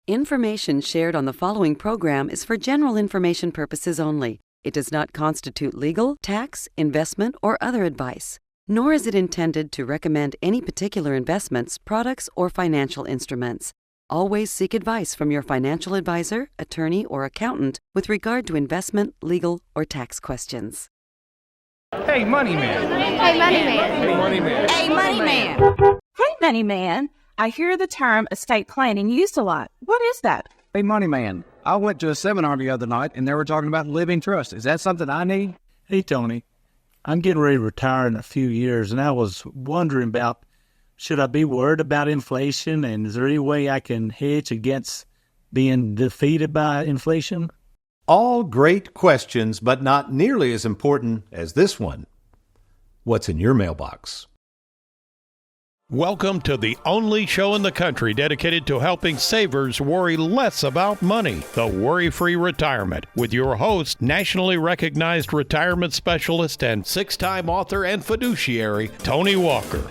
Information shared on the following program is for general information purposes only. It does not constitute legal, tax, investment, or other advice, nor is it intended to recommend any particular investments, products, or financial instruments. Always seek advice from your financial advisor, attorney, or accountant with regard to investment, legal, or tax questions. Hey, Money Man. Hey, Money Man. Hey, Money Man. Hey, Money Man. Hey, Money Man. I hear the term estate planning used a lot. What is that? Hey, Money Man. I went to a seminar the other night, and they were talking about living trust. Is that something I need? Hey, Tony. I'm getting ready to retire in a few years, and I was wondering about, should I be worried about inflation, and is there any way I can hedge against being defeated by inflation? All great questions, but not nearly as important as this one. What's in your mailbox? Welcome to the only show in the country dedicated to helping savers worry less about money, the WorryFree Retirement, with your host, nationally recognized retirement specialist and six-time author and fiduciary, Tony Walker.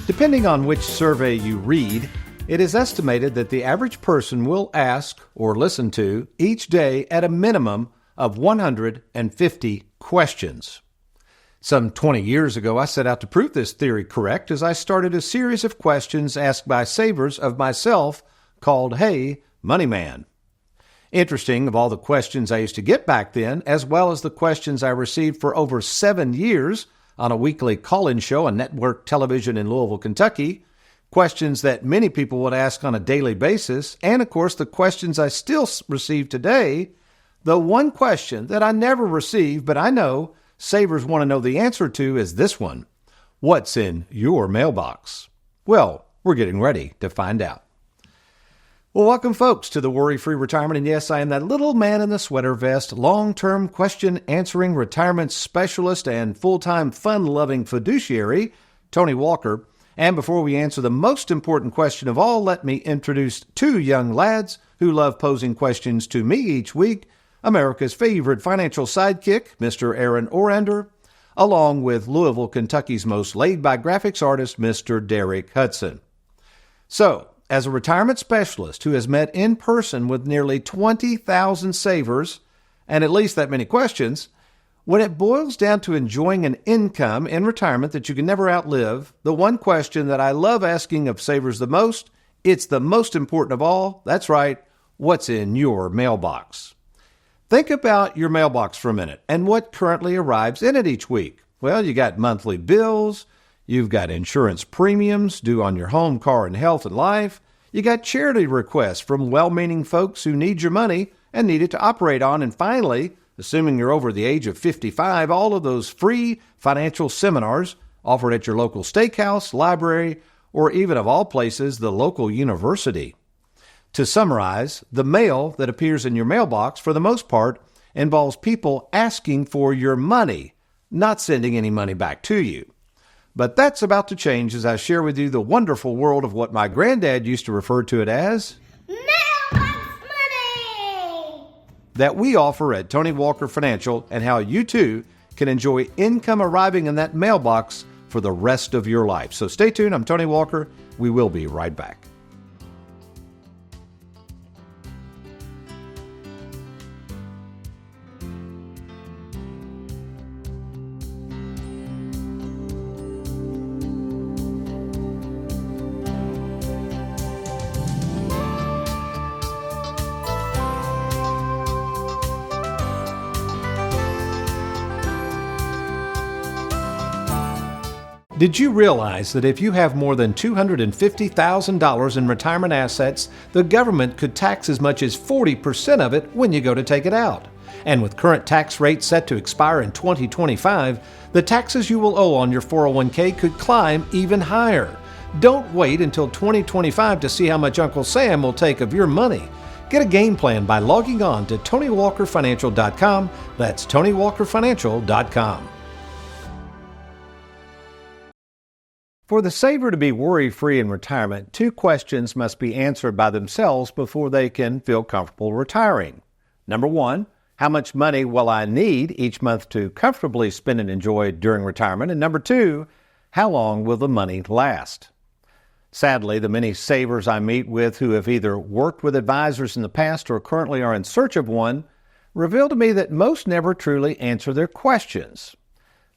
Depending on which survey you read, it is estimated that the average person will ask or listen to each day at a minimum of 150 questions. Some 20 years ago, I set out to prove this theory correct as I started a series of questions asked by savers of myself called Hey, Money Man. Interesting, of all the questions I used to get back then, as well as the questions I received for over 7 years on a weekly call-in show on network television in Louisville, Kentucky, questions that many people would ask on a daily basis, and of course the questions I still receive today, the one question that I never receive, but I know savers want to know the answer to is this one. What's in your mailbox? Well, we're getting ready to find out. Well, welcome, folks, to the Worry-Free Retirement. And yes, I am that little man in the sweater vest, long-term question-answering retirement specialist and full-time fun-loving fiduciary, Tony Walker. And before we answer the most important question of all, let me introduce two young lads who love posing questions to me each week. America's favorite financial sidekick, Mr. Aaron Orander, along with Louisville, Kentucky's most laid-back graphics artist, Mr. Derek Hudson. So, as a retirement specialist who has met in person with nearly 20,000 savers and at least that many questions, when it boils down to enjoying an income in retirement that you can never outlive, the one question that I love asking of savers the most, it's the most important of all, that's right, what's in your mailbox? Think about your mailbox for a minute and what currently arrives in it each week. Well, you got monthly bills, you've got insurance premiums due on your home, car, and health and life. You got charity requests from well-meaning folks who need your money and need it to operate on. And finally, assuming you're over the age of 55, all of those free financial seminars offered at your local steakhouse, library, or even of all places, the local university. To summarize, the mail that appears in your mailbox, for the most part, involves people asking for your money, not sending any money back to you. But that's about to change as I share with you the wonderful world of what my granddad used to refer to it as Mailbox money! that we offer at Tony Walker Financial, and how you too can enjoy income arriving in that mailbox for the rest of your life. So stay tuned. I'm Tony Walker. We will be right back. Did you realize that if you have more than $250,000 in retirement assets, the government could tax as much as 40% of it when you go to take it out? And with current tax rates set to expire in 2025, the taxes you will owe on your 401k could climb even higher. Don't wait until 2025 to see how much Uncle Sam will take of your money. Get a game plan by logging on to TonyWalkerFinancial.com. That's TonyWalkerFinancial.com. For the saver to be worry-free in retirement, two questions must be answered by themselves before they can feel comfortable retiring. Number one, how much money will I need each month to comfortably spend and enjoy during retirement? And number 2, how long will the money last? Sadly, the many savers I meet with who have either worked with advisors in the past or currently are in search of one reveal to me that most never truly answer their questions.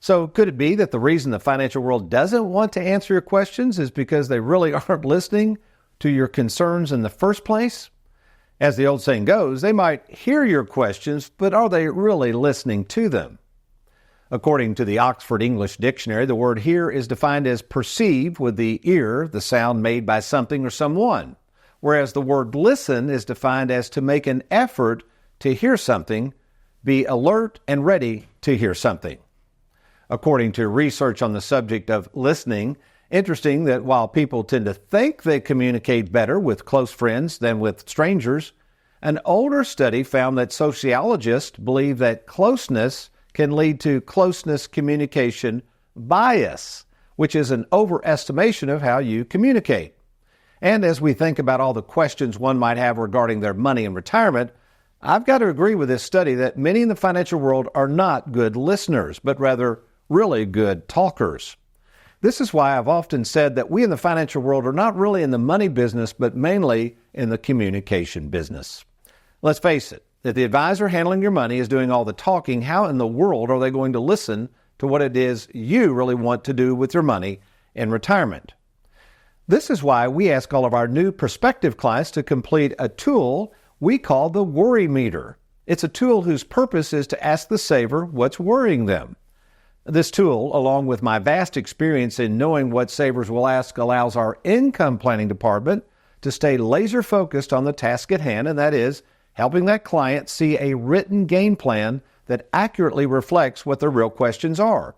So could it be that the reason the financial world doesn't want to answer your questions is because they really aren't listening to your concerns in the first place? As the old saying goes, they might hear your questions, but are they really listening to them? According to the Oxford English Dictionary, the word hear is defined as perceive with the ear, the sound made by something or someone, whereas the word listen is defined as to make an effort to hear something, be alert and ready to hear something. According to research on the subject of listening, interesting that while people tend to think they communicate better with close friends than with strangers, an older study found that sociologists believe that closeness can lead to closeness communication bias, which is an overestimation of how you communicate. And as we think about all the questions one might have regarding their money and retirement, I've got to agree with this study that many in the financial world are not good listeners, but rather really good talkers. This is why I've often said that we in the financial world are not really in the money business, but mainly in the communication business. Let's face it, if the advisor handling your money is doing all the talking, how in the world are they going to listen to what it is you really want to do with your money in retirement? This is why we ask all of our new prospective clients to complete a tool we call the Worry Meter. It's a tool whose purpose is to ask the saver what's worrying them. This tool, along with my vast experience in knowing what savers will ask, allows our income planning department to stay laser focused on the task at hand, and that is helping that client see a written game plan that accurately reflects what their real questions are.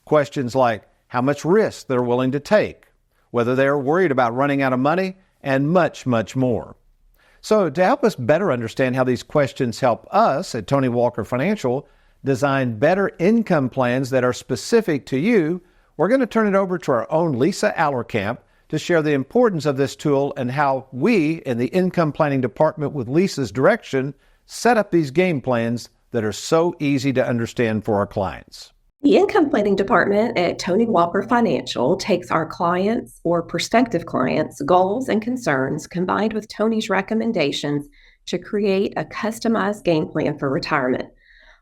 Questions like how much risk they're willing to take, whether they are worried about running out of money, and much, much more. So to help us better understand how these questions help us at Tony Walker Financial design better income plans that are specific to you, we're going to turn it over to our own Lisa Allerkamp to share the importance of this tool and how we in the income planning department with Lisa's direction set up these game plans that are so easy to understand for our clients. The income planning department at Tony Walker Financial takes our clients or prospective clients' goals and concerns combined with Tony's recommendations to create a customized game plan for retirement.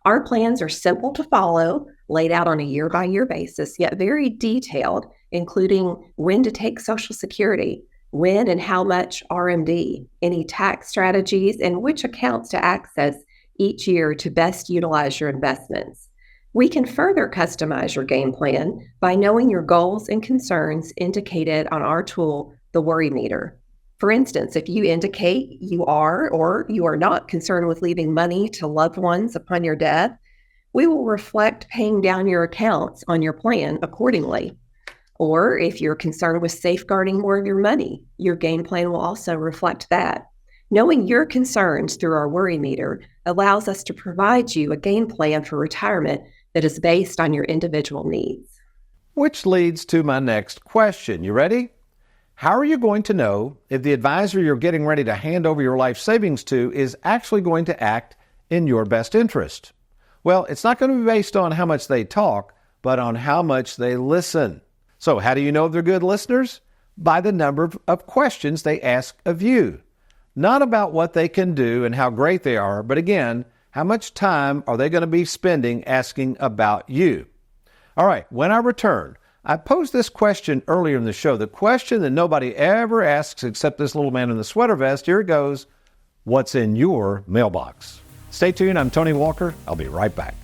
Our plans are simple to follow, laid out on a year-by-year basis, yet very detailed, including when to take Social Security, when and how much RMD, any tax strategies, and which accounts to access each year to best utilize your investments. We can further customize your game plan by knowing your goals and concerns indicated on our tool, the Worry Meter. For instance, if you indicate you are or you are not concerned with leaving money to loved ones upon your death, we will reflect paying down your accounts on your plan accordingly. Or if you're concerned with safeguarding more of your money, your game plan will also reflect that. Knowing your concerns through our Worry Meter allows us to provide you a game plan for retirement that is based on your individual needs. Which leads to my next question. You ready? How are you going to know if the advisor you're getting ready to hand over your life savings to is actually going to act in your best interest? Well, it's not going to be based on how much they talk, but on how much they listen. So how do you know if they're good listeners? By the number of questions they ask of you. Not about what they can do and how great they are, but again, how much time are they going to be spending asking about you? All right, when I return, I posed this question earlier in the show, the question that nobody ever asks except this little man in the sweater vest. Here it goes. What's in your mailbox? Stay tuned. I'm Tony Walker. I'll be right back.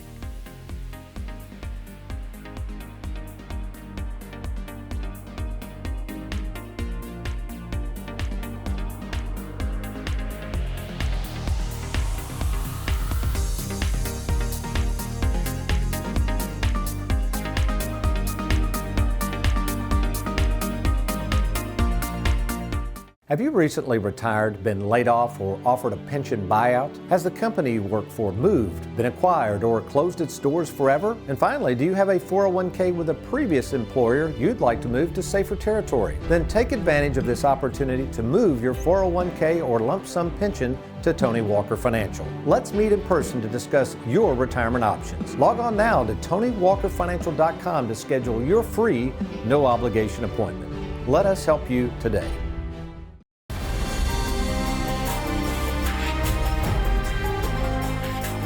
Have you recently retired, been laid off, or offered a pension buyout? Has the company you work for moved, been acquired, or closed its doors forever? And finally, do you have a 401k with a previous employer you'd like to move to safer territory? Then take advantage of this opportunity to move your 401k or lump sum pension to Tony Walker Financial. Let's meet in person to discuss your retirement options. Log on now to TonyWalkerFinancial.com to schedule your free, no obligation appointment. Let us help you today.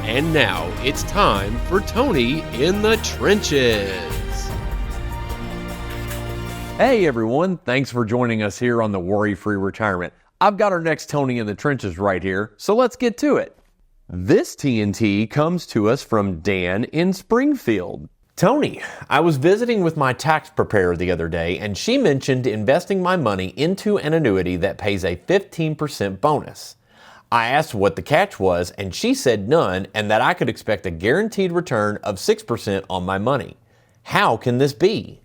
And now it's time for Tony in the Trenches. Hey everyone, thanks for joining us here on the WorryFree Retirement. I've got our next Tony in the Trenches right here, so let's get to it. This TNT comes to us from Dan in Springfield. Tony, I was visiting with my tax preparer the other day, and she mentioned investing my money into an annuity that pays a 15% bonus. I asked what the catch was, and she said none, and that I could expect a guaranteed return of 6% on my money. How can this be?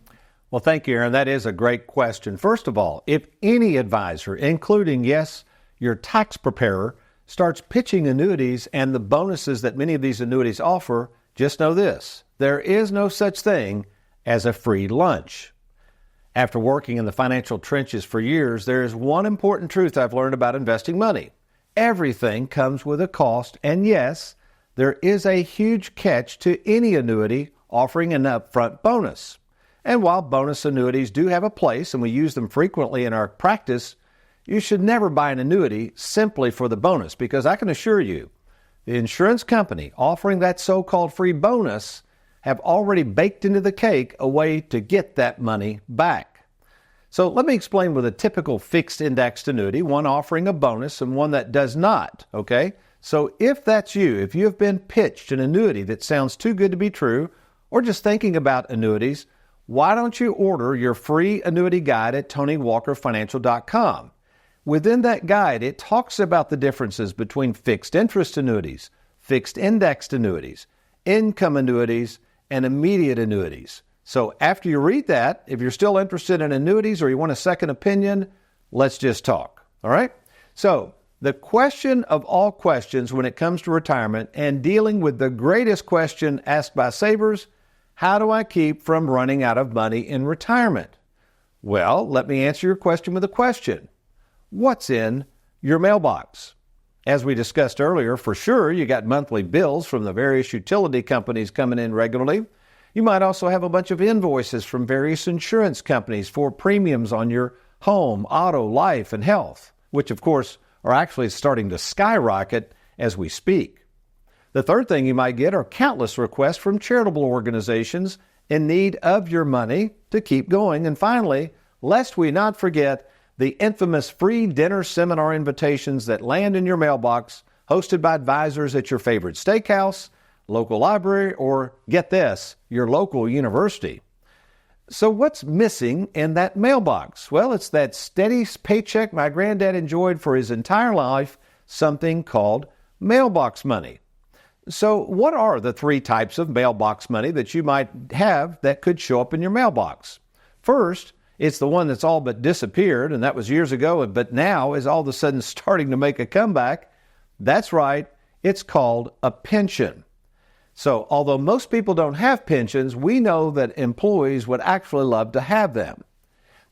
Well, thank you, Aaron. That is a great question. First of all, if any advisor, including, yes, your tax preparer, starts pitching annuities and the bonuses that many of these annuities offer, just know this: there is no such thing as a free lunch. After working in the financial trenches for years, there is one important truth I've learned about investing money. Everything comes with a cost, and yes, there is a huge catch to any annuity offering an upfront bonus. And while bonus annuities do have a place, and we use them frequently in our practice, you should never buy an annuity simply for the bonus, because I can assure you, the insurance company offering that so-called free bonus have already baked into the cake a way to get that money back. So let me explain with a typical fixed indexed annuity, one offering a bonus and one that does not, okay? So if that's you, if you have been pitched an annuity that sounds too good to be true, or just thinking about annuities, why don't you order your free annuity guide at TonyWalkerFinancial.com? Within that guide, it talks about the differences between fixed interest annuities, fixed indexed annuities, income annuities, and immediate annuities. So after you read that, if you're still interested in annuities or you want a second opinion, let's just talk, all right? So the question of all questions when it comes to retirement and dealing with the greatest question asked by savers: how do I keep from running out of money in retirement? Well, let me answer your question with a question. What's in your mailbox? As we discussed earlier, for sure, you got monthly bills from the various utility companies coming in regularly. You might also have a bunch of invoices from various insurance companies for premiums on your home, auto, life, and health, which of course are actually starting to skyrocket as we speak. The third thing you might get are countless requests from charitable organizations in need of your money to keep going. And finally, lest we not forget, the infamous free dinner seminar invitations that land in your mailbox, hosted by advisors at your favorite steakhouse, local library, or, get this, your local university. So what's missing in that mailbox? Well, it's that steady paycheck my granddad enjoyed for his entire life, something called mailbox money. So what are the three types of mailbox money that you might have that could show up in your mailbox? First, it's the one that's all but disappeared, and that was years ago, but now is all of a sudden starting to make a comeback. That's right, it's called a pension. So although most people don't have pensions, we know that employees would actually love to have them.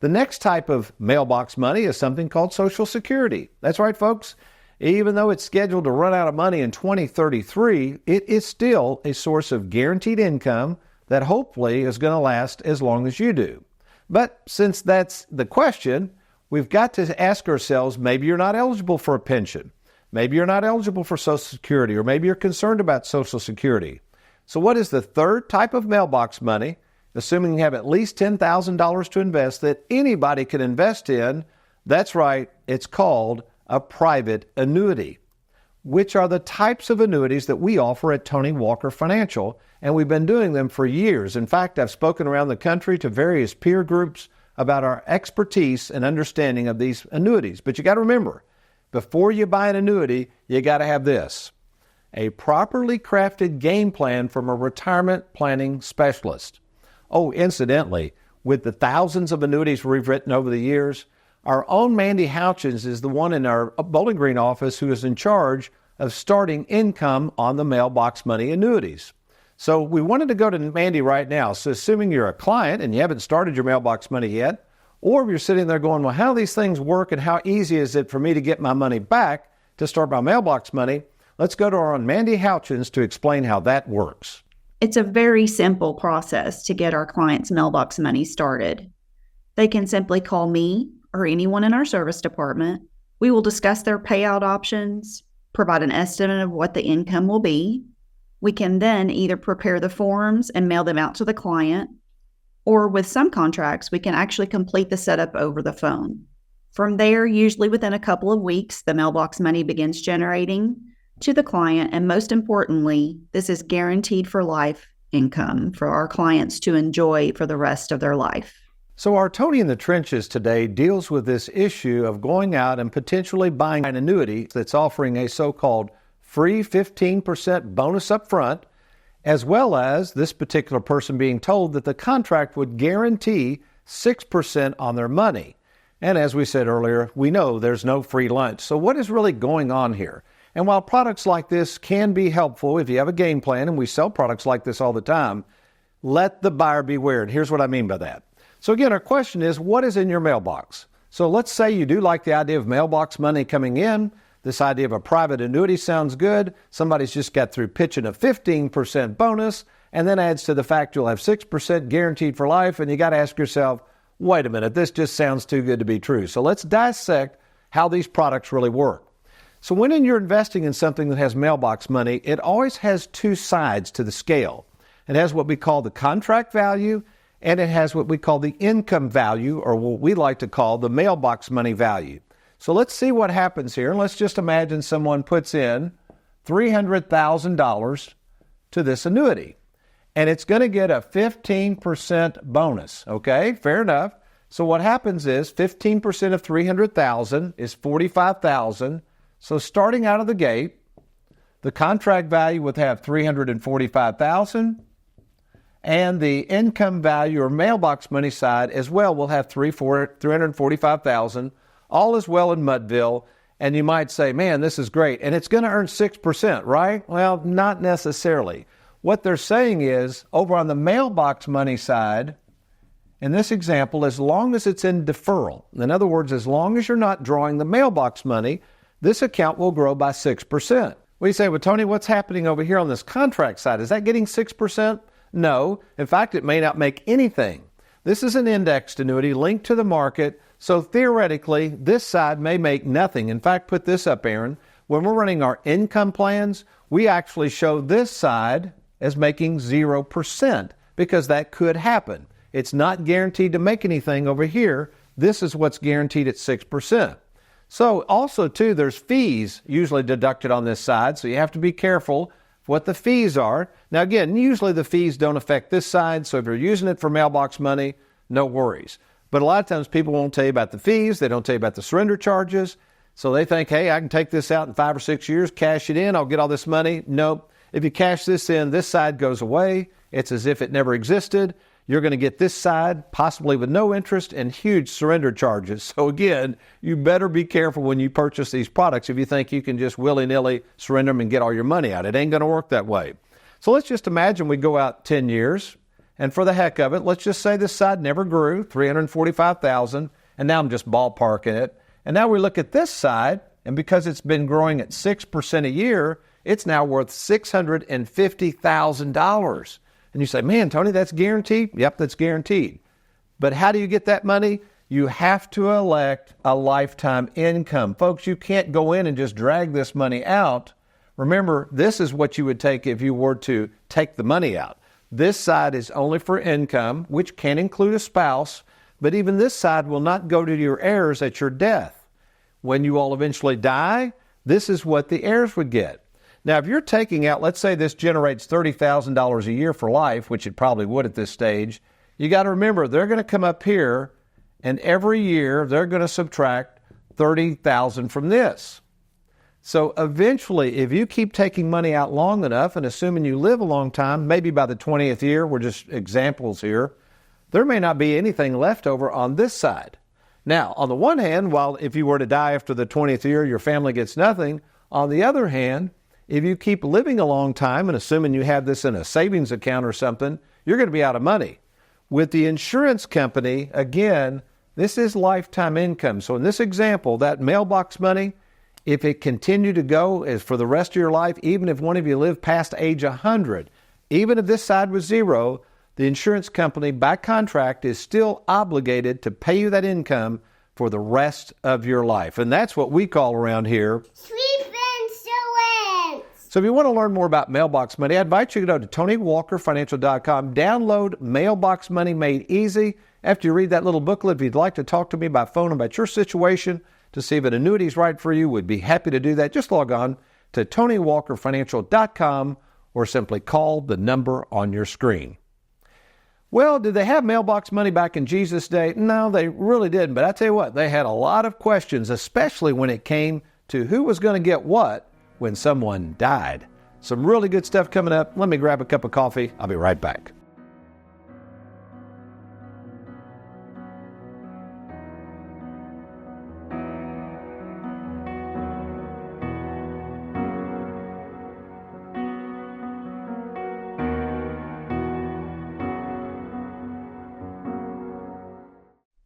The next type of mailbox money is something called Social Security. That's right, folks. Even though it's scheduled to run out of money in 2033, it is still a source of guaranteed income that hopefully is going to last as long as you do. But since that's the question, we've got to ask ourselves, maybe you're not eligible for a pension. Maybe you're not eligible for Social Security, or maybe you're concerned about Social Security. So what is the third type of mailbox money, assuming you have at least $10,000 to invest, that anybody can invest in? That's right, it's called a private annuity, which are the types of annuities that we offer at Tony Walker Financial, and we've been doing them for years. In fact, I've spoken around the country to various peer groups about our expertise and understanding of these annuities. But you got to remember, before you buy an annuity, you got to have this: a properly crafted game plan from a retirement planning specialist. Oh, incidentally, with the thousands of annuities we've written over the years, Our own Mandy Houchins is the one in our Bowling Green office who is in charge of starting income on the Mailbox Money annuities. So we wanted to go to Mandy right now. So assuming you're a client and you haven't started your Mailbox Money yet, or if you're sitting there going, well, how do these things work and how easy is it for me to get my money back to start my Mailbox Money? Let's go to our own Mandy Houchins to explain how that works. It's a very simple process to get our clients' Mailbox Money started. They can simply call me or anyone in our service department. We will discuss their payout options, provide an estimate of what the income will be. We can then either prepare the forms and mail them out to the client, or with some contracts, we can actually complete the setup over the phone. From there, usually within a couple of weeks, the Mailbox Money begins generating to the client, and most importantly, this is guaranteed for life income for our clients to enjoy for the rest of their life. So our Tony in the Trenches today deals with this issue of going out and potentially buying an annuity that's offering a so-called free 15% bonus up front, as well as this particular person being told that the contract would guarantee 6% on their money. And as we said earlier, we know there's no free lunch. So what is really going on here? And while products like this can be helpful if you have a game plan, and we sell products like this all the time, let the buyer beware. And here's what I mean by that. So again, our question is, what is in your mailbox? So let's say you do like the idea of Mailbox Money coming in. This idea of a private annuity sounds good. Somebody's just got through pitching a 15% bonus, and then adds to the fact you'll have 6% guaranteed for life. And you got to ask yourself, wait a minute, this just sounds too good to be true. So let's dissect how these products really work. So when you're investing in something that has Mailbox Money, it always has two sides to the scale. It has what we call the contract value, and it has what we call the income value, or what we like to call the Mailbox Money value. So let's see what happens here. Let's just imagine someone puts in $300,000 to this annuity, and it's going to get a 15% bonus. Okay, fair enough. So what happens is 15% of $300,000 is $45,000. So starting out of the gate, the contract value would have $345,000. And the income value or Mailbox Money side as well will have $345,000. All is well in Mudville. And you might say, man, this is great. And it's going to earn 6%, right? Well, not necessarily. What they're saying is, over on the Mailbox Money side, in this example, as long as it's in deferral, in other words, as long as you're not drawing the Mailbox Money, this account will grow by 6%. Well, you say, well, Tony, what's happening over here on this contract side? Is that getting 6%? No. In fact, it may not make anything. This is an indexed annuity linked to the market, so theoretically, this side may make nothing. In fact, put this up, Aaron. When we're running our income plans, we actually show this side as making 0% because that could happen. It's not guaranteed to make anything over here. This is what's guaranteed at 6%. So also, too, there's fees usually deducted on this side, so you have to be careful what the fees are. Now, again, usually the fees don't affect this side, so if you're using it for Mailbox Money, no worries. But a lot of times people won't tell you about the fees. They don't tell you about the surrender charges. So they think, hey, I can take this out in 5 or 6 years, cash it in, I'll get all this money. Nope. If you cash this in, this side goes away. It's as if it never existed. You're going to get this side, possibly with no interest and huge surrender charges. So again, you better be careful when you purchase these products if you think you can just willy-nilly surrender them and get all your money out. It ain't going to work that way. So let's just imagine we go out 10 years, and for the heck of it, let's just say this side never grew, $345,000, and now I'm just ballparking it. And now we look at this side, and because it's been growing at 6% a year, it's now worth $650,000. And you say, man, Tony, that's guaranteed? Yep, that's guaranteed. But how do you get that money? You have to elect a lifetime income. Folks, you can't go in and just drag this money out. Remember, this is what you would take if you were to take the money out. This side is only for income, which can include a spouse, but even this side will not go to your heirs at your death. When you all eventually die, this is what the heirs would get. Now, if you're taking out, let's say this generates $30,000 a year for life, which it probably would at this stage, you got to remember they're going to come up here, and every year they're going to subtract $30,000 from this. So eventually, if you keep taking money out long enough, and assuming you live a long time, maybe by the 20th year, we're just examples here, there may not be anything left over on this side. Now, on the one hand, while if you were to die after the 20th year, your family gets nothing. On the other hand, if you keep living a long time, and assuming you have this in a savings account or something, you're going to be out of money. With the insurance company, again, this is lifetime income. So in this example, that mailbox money, if it continued to go is for the rest of your life, even if one of you lived past age 100, even if this side was zero, the insurance company, by contract, is still obligated to pay you that income for the rest of your life. And that's what we call around here Sweet insurance. So if you want to learn more about Mailbox Money, I invite you to go to TonyWalkerFinancial.com. Download Mailbox Money Made Easy. After you read that little booklet, if you'd like to talk to me by phone about your situation to see if an annuity is right for you, we'd be happy to do that. Just log on to TonyWalkerFinancial.com or simply call the number on your screen. Well, did they have mailbox money back in Jesus' day? No, they really didn't. But I tell you what, they had a lot of questions, especially when it came to who was going to get what when someone died. Some really good stuff coming up. Let me grab a cup of coffee. I'll be right back.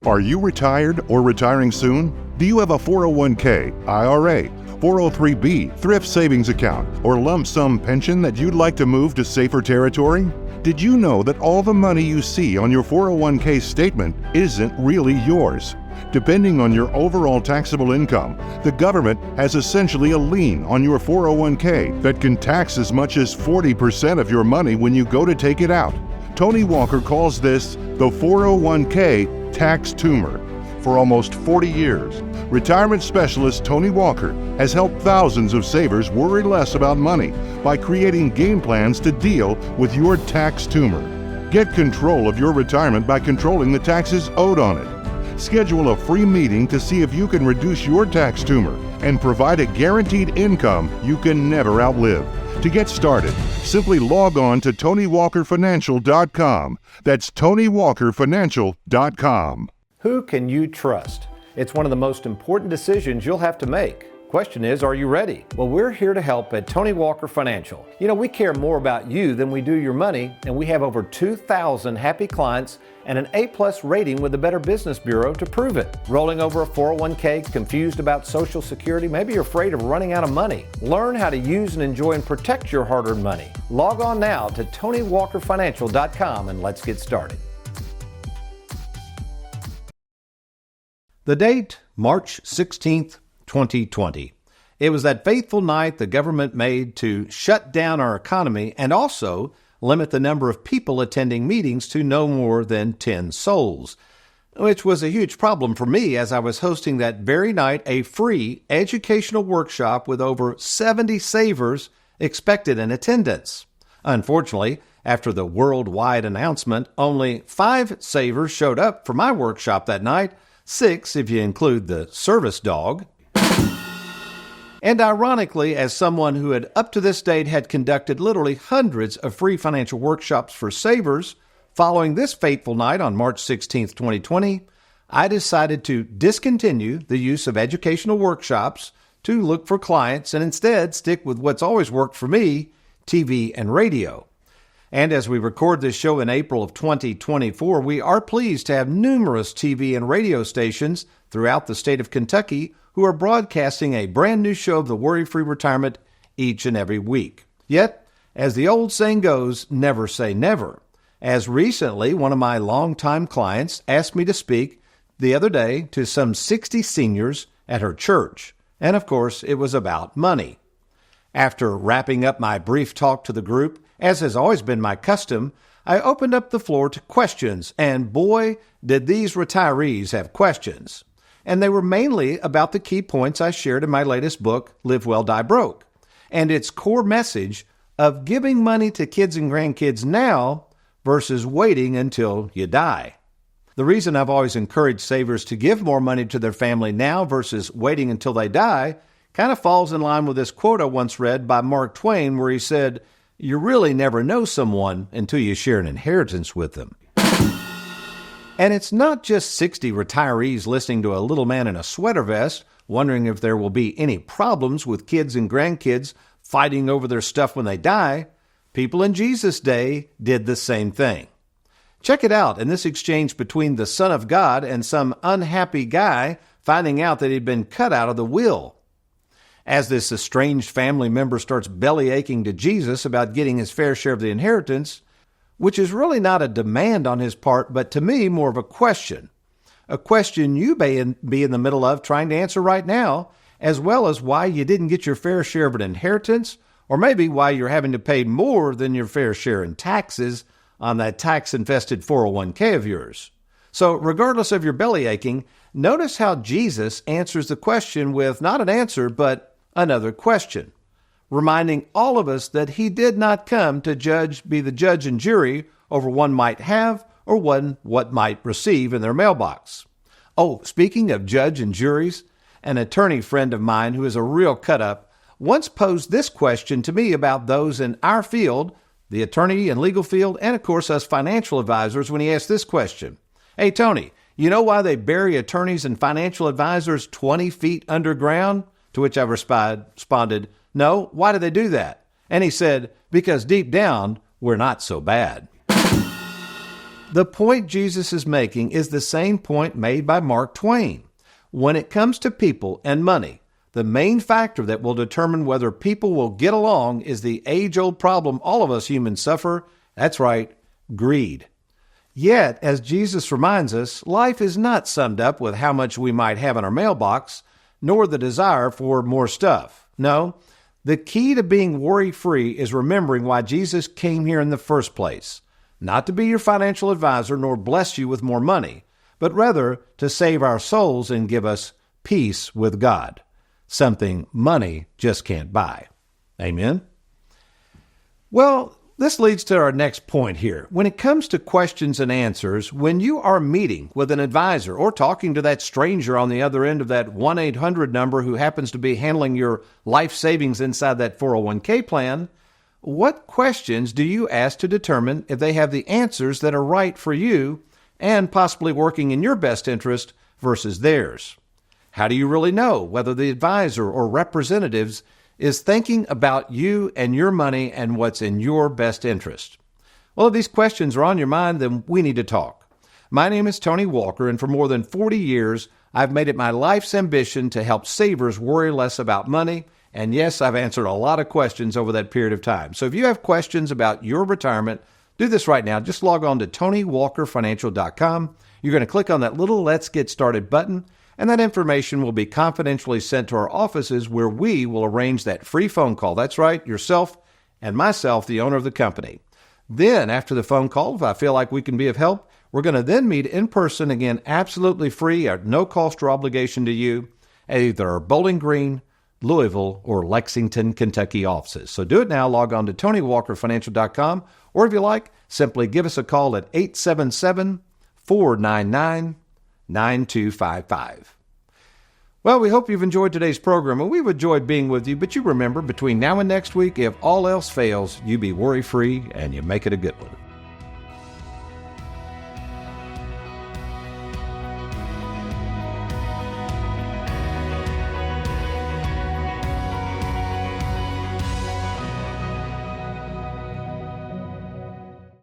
Are you retired or retiring soon? Do you have a 401k, IRA, 403b, thrift savings account, or lump sum pension that you'd like to move to safer territory? Did you know that all the money you see on your 401k statement isn't really yours? Depending on your overall taxable income, the government has essentially a lien on your 401k that can tax as much as 40% of your money when you go to take it out. Tony Walker calls this the 401k tax tumor. For almost 40 years, retirement specialist Tony Walker has helped thousands of savers worry less about money by creating game plans to deal with your tax tumor. Get control of your retirement by controlling the taxes owed on it. Schedule a free meeting to see if you can reduce your tax tumor and provide a guaranteed income you can never outlive. To get started, simply log on to TonyWalkerFinancial.com. That's TonyWalkerFinancial.com. Who can you trust? It's one of the most important decisions you'll have to make. Question is, are you ready? Well, we're here to help at Tony Walker Financial. You know, we care more about you than we do your money, and we have over 2,000 happy clients and an A-plus rating with the Better Business Bureau to prove it. Rolling over a 401k, confused about Social Security, maybe you're afraid of running out of money. Learn how to use and enjoy and protect your hard-earned money. Log on now to TonyWalkerFinancial.com and let's get started. The date, March 16th, 2020. It was that fateful night the government made to shut down our economy and also limit the number of people attending meetings to no more than 10 souls, which was a huge problem for me as I was hosting that very night a free educational workshop with over 70 savers expected in attendance. Unfortunately, after the worldwide announcement, only 5 savers showed up for my workshop that night, 6 if you include the service dog. And ironically, as someone who had up to this date had conducted literally hundreds of free financial workshops for savers, following this fateful night on March 16, 2020, I decided to discontinue the use of educational workshops to look for clients and instead stick with what's always worked for me, TV and radio. And as we record this show in April of 2024, we are pleased to have numerous TV and radio stations throughout the state of Kentucky who are broadcasting a brand new show of the WorryFree Retirement each and every week. Yet, as the old saying goes, never say never. As recently, one of my longtime clients asked me to speak the other day to some 60 seniors at her church. And of course, it was about money. After wrapping up my brief talk to the group, as has always been my custom, I opened up the floor to questions, and boy, did these retirees have questions. And they were mainly about the key points I shared in my latest book, Live Well, Die Broke, and its core message of giving money to kids and grandkids now versus waiting until you die. The reason I've always encouraged savers to give more money to their family now versus waiting until they die kind of falls in line with this quote I once read by Mark Twain where he said, "You really never know someone until you share an inheritance with them." And it's not just 60 retirees listening to a little man in a sweater vest, wondering if there will be any problems with kids and grandkids fighting over their stuff when they die. People in Jesus' day did the same thing. Check it out in this exchange between the Son of God and some unhappy guy finding out that he'd been cut out of the will. As this estranged family member starts belly aching to Jesus about getting his fair share of the inheritance, which is really not a demand on his part, but to me more of a question. A question you may be in the middle of trying to answer right now, as well as why you didn't get your fair share of an inheritance, or maybe why you're having to pay more than your fair share in taxes on that tax-infested 401k of yours. So regardless of your belly aching, notice how Jesus answers the question with not an answer, but another question, reminding all of us that he did not come to be the judge and jury over one might have or what might receive in their mailbox. Oh, speaking of judge and juries, an attorney friend of mine who is a real cut-up once posed this question to me about those in our field, the attorney and legal field, and of course us financial advisors, when he asked this question. Hey, Tony, you know why they bury attorneys and financial advisors 20 feet underground? To which I responded, no, why do they do that? And he said, because deep down, we're not so bad. The point Jesus is making is the same point made by Mark Twain. When it comes to people and money, the main factor that will determine whether people will get along is the age-old problem all of us humans suffer. That's right, greed. Yet, as Jesus reminds us, life is not summed up with how much we might have in our mailbox, nor the desire for more stuff. No, the key to being worry-free is remembering why Jesus came here in the first place. Not to be your financial advisor nor bless you with more money, but rather to save our souls and give us peace with God. Something money just can't buy. Amen? Well, this leads to our next point here. When it comes to questions and answers, when you are meeting with an advisor or talking to that stranger on the other end of that 1-800 number who happens to be handling your life savings inside that 401k plan, what questions do you ask to determine if they have the answers that are right for you and possibly working in your best interest versus theirs? How do you really know whether the advisor or representatives is thinking about you and your money and what's in your best interest? Well, if these questions are on your mind, then we need to talk. My name is Tony Walker, and for more than 40 years, I've made it my life's ambition to help savers worry less about money. And yes, I've answered a lot of questions over that period of time. So if you have questions about your retirement, do this right now. Just log on to TonyWalkerFinancial.com. You're going to click on that little Let's Get Started button, and that information will be confidentially sent to our offices where we will arrange that free phone call. That's right, yourself and myself, the owner of the company. Then, after the phone call, if I feel like we can be of help, we're going to then meet in person, again, absolutely free, at no cost or obligation to you, at either our Bowling Green, Louisville, or Lexington, Kentucky offices. So do it now. Log on to TonyWalkerFinancial.com, or if you like, simply give us a call at 877-499-9255. Well, we hope you've enjoyed today's program, and we've enjoyed being with you. But you remember, between now and next week, if all else fails, you be worry-free and you make it a good one.